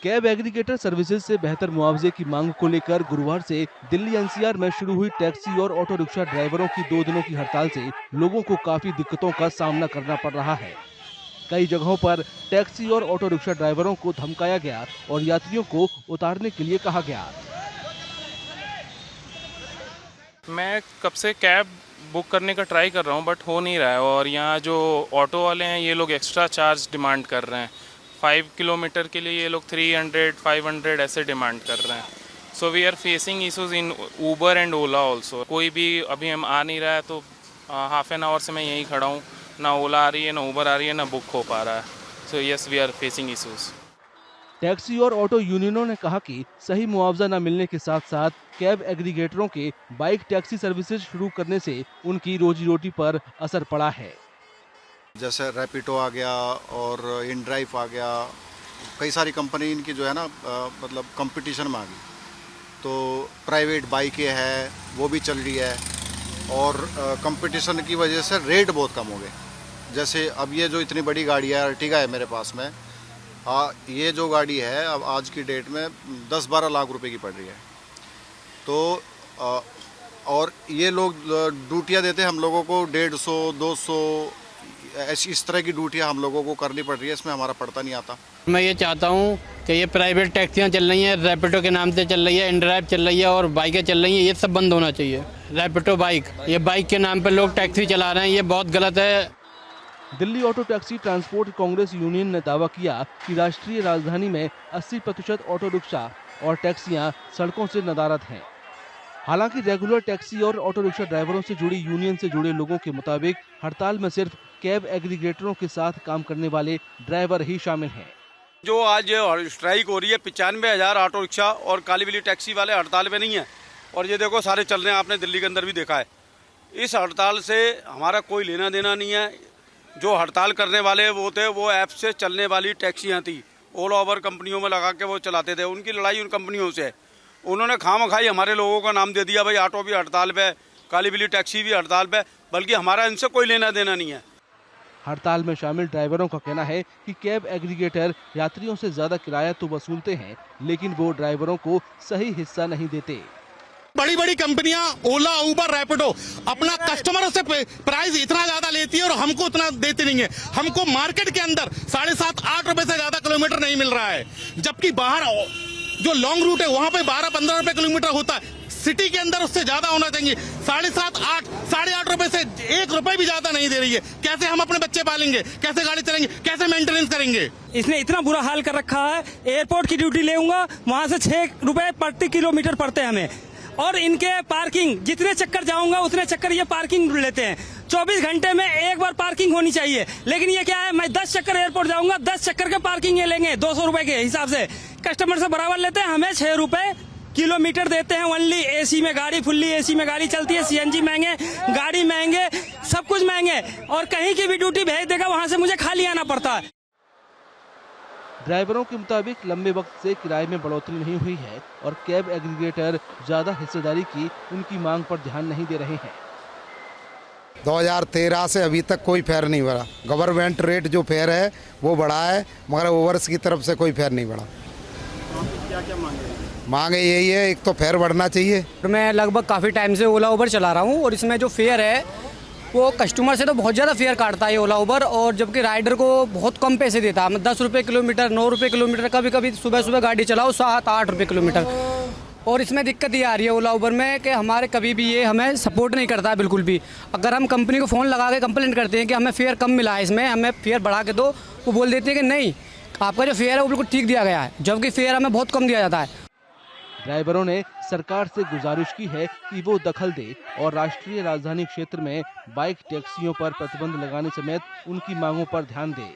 Cab aggregator services से बेहतर मुआवजे की मांग को लेकर गुरुवार से दिल्ली एनसीआर में शुरू हुई टैक्सी और ऑटो रिक्शा ड्राइवरों की 2 दिनों की हड़ताल से लोगों को काफी दिक्कतों का सामना करना पड़ रहा है। कई जगहों पर टैक्सी और ऑटो रिक्शा ड्राइवरों को धमकाया गया और यात्रियों को उतारने के लिए कहा गया। मैं कब से कैब बुक करने का ट्राई कर रहा हूँ बट हो नहीं रहा है, और यहाँ जो ऑटो वाले हैं ये लोग एक्स्ट्रा चार्ज डिमांड कर रहे हैं। 5 किलोमीटर के लिए ये लोग 300, 500 ऐसे डिमांड कर रहे हैं। So we are facing issues in Uber and Ola also. कोई भी अभी हम आ नहीं रहा है, तो हाफ एन आवर से मैं यहीं खड़ा हूँ। ना ओला आ रही है, ना ऊबर आ रही है, ना बुक हो पा रहा है। So yes, we are facing issues. Taxi और ऑटो यूनियनों ने कहा कि सही मुआवजा न मिलने के साथ साथ कैब एग्रीगेटरों के बाइक टैक्सी सर्विसेज शुरू करने से उनकी रोजी रोटी पर असर पड़ा है। जैसे रैपिडो आ गया और इनड्राइव आ गया, कई सारी कंपनी इनकी जो है ना मतलब कंपटीशन में आ गई। तो प्राइवेट बाइकें हैं वो भी चल रही है, और कंपटीशन की वजह से रेट बहुत कम हो गए। जैसे अब ये जो इतनी बड़ी गाड़ी है, अर्टिगा है मेरे पास में, ये जो गाड़ी है अब आज की डेट में 10-12 लाख रुपए की पड़ रही है। तो और ये लोग ड्यूटियाँ देते हैं हम लोगों को 150, 200 ऐसी इस तरह की ड्यूटियाँ हम लोगों को करनी पड़ रही है। इसमें हमारा पड़ता नहीं आता। मैं ये चाहता हूँ कि ये प्राइवेट टैक्सियाँ चल रही हैं, रैपिडो के नाम से चल रही है, इनड्राइव चल रही है और बाइकें चल रही हैं, ये सब बंद होना चाहिए। रैपिडो बाइक, ये बाइक के नाम पर लोग टैक्सी चला रहे हैं, ये बहुत गलत है। Delhi auto taxi transport Congress union ने दावा किया कि राष्ट्रीय राजधानी में 80% ऑटो रिक्शा और टैक्सियां सड़कों से नदारद हैं। हालांकि रेगुलर टैक्सी और ऑटो रिक्शा ड्राइवरों से जुड़ी यूनियन से जुड़े लोगों के मुताबिक हड़ताल में सिर्फ कैब एग्रीगेटरों के साथ काम करने वाले ड्राइवर ही शामिल हैं। जो आज स्ट्राइक हो रही है, 95,000 ऑटो रिक्शा और काली बिल्ली टैक्सी वाले हड़ताल पे नहीं है, और ये देखो सारे चल रहे हैं। आपने दिल्ली के अंदर भी देखा है। इस हड़ताल से हमारा कोई लेना देना नहीं है। जो हड़ताल करने वाले वो थे, वो ऐप से चलने वाली टैक्सियां थी, ओला उबर कंपनियों में लगा के वो चलाते थे। उनकी लड़ाई उन कंपनियों से है। उन्होंने खामखाई हमारे लोगों का नाम दे दिया, भाई ऑटो भी हड़ताल पे, काली बिल्ली टैक्सी भी हड़ताल पे, बल्कि हमारा इनसे कोई लेना देना नहीं है। हड़ताल में शामिल ड्राइवरों का कहना है कि कैब एग्रीगेटर यात्रियों से ज्यादा किराया तो वसूलते हैं, लेकिन वो ड्राइवरों को सही हिस्सा नहीं देते। बड़ी बड़ी कंपनियां ओला, उबर, रैपिडो अपना कस्टमरों से प्राइस इतना ज्यादा लेती है और हमको उतना देती नहीं है। हमको मार्केट के अंदर 7.5-8 रुपए से ज्यादा किलोमीटर नहीं मिल रहा है, जबकि बाहर जो लॉन्ग रूट है वहां पे 12-15 रुपए किलोमीटर होता है। सिटी के अंदर उससे ज्यादा होना चाहिए। 7.5-8, 8.5 रुपए से 1 रुपए भी ज्यादा नहीं दे रही है। कैसे हम अपने बच्चे पालेंगे, कैसे गाड़ी चलेंगे, कैसे मेंटेनेंस करेंगे? इसने इतना बुरा हाल कर रखा है। एयरपोर्ट की ड्यूटी लेऊंगा, वहां से 6 रुपए प्रति किलोमीटर पड़ते हैं हमें, और इनके पार्किंग जितने चक्कर जाऊंगा उतने चक्कर ये पार्किंग लेते हैं। 24 घंटे में एक बार पार्किंग होनी चाहिए, लेकिन ये क्या है, मैं 10 चक्कर एयरपोर्ट जाऊंगा, 10 चक्कर के पार्किंग ये लेंगे 200 रुपए के हिसाब से। कस्टमर से बराबर लेते हैं, हमें 6 रुपए किलोमीटर देते हैं ओनली। एसी में गाड़ी, फुल्ली एसी में गाड़ी चलती है, सीएनजी महंगे, गाड़ी महंगे, सब कुछ महंगे, और कहीं की भी ड्यूटी भेज देगा वहां से मुझे खाली आना पड़ता है। ड्राइवरों के मुताबिक लंबे वक्त से किराए में बढ़ोतरी नहीं हुई है और कैब एग्रीगेटर ज्यादा हिस्सेदारी की उनकी मांग पर ध्यान नहीं दे रहे हैं। 2013 से अभी तक कोई फेयर नहीं बढ़ा। गवर्नमेंट रेट जो फेयर है वो बढ़ा है, मगर ओवर्स की तरफ से कोई फेयर नहीं बढ़ा। क्या मांगे यही है, एक तो फेयर बढ़ना चाहिए। मैं लगभग काफ़ी टाइम से ओला उबर चला रहा हूँ, और इसमें जो फेयर है वो कस्टमर से तो बहुत ज़्यादा फेयर काटता है ओला उबर, और जबकि राइडर को बहुत कम पैसे देता है। 10 रुपये किलोमीटर, 9 रुपये किलोमीटर, कभी कभी सुबह सुबह गाड़ी चलाओ 7-8 रुपये किलोमीटर। और इसमें दिक्कत ये आ रही है ओला उबर में कि हमारे कभी भी ये हमें सपोर्ट नहीं करता है बिल्कुल भी। अगर हम कंपनी को फ़ोन लगा के कंप्लेंट करते हैं कि हमें फेयर कम मिला है, इसमें हमें फेयर बढ़ा के दो, वो बोल देते हैं कि नहीं, आपका जो फेयर है वो बिल्कुल ठीक दिया गया है, जबकि फेयर हमें बहुत कम दिया जाता है। ड्राइवरों ने सरकार से गुजारिश की है कि वो दखल दे और राष्ट्रीय राजधानी क्षेत्र में बाइक टैक्सियों पर प्रतिबंध लगाने समेत उनकी मांगों पर ध्यान दे।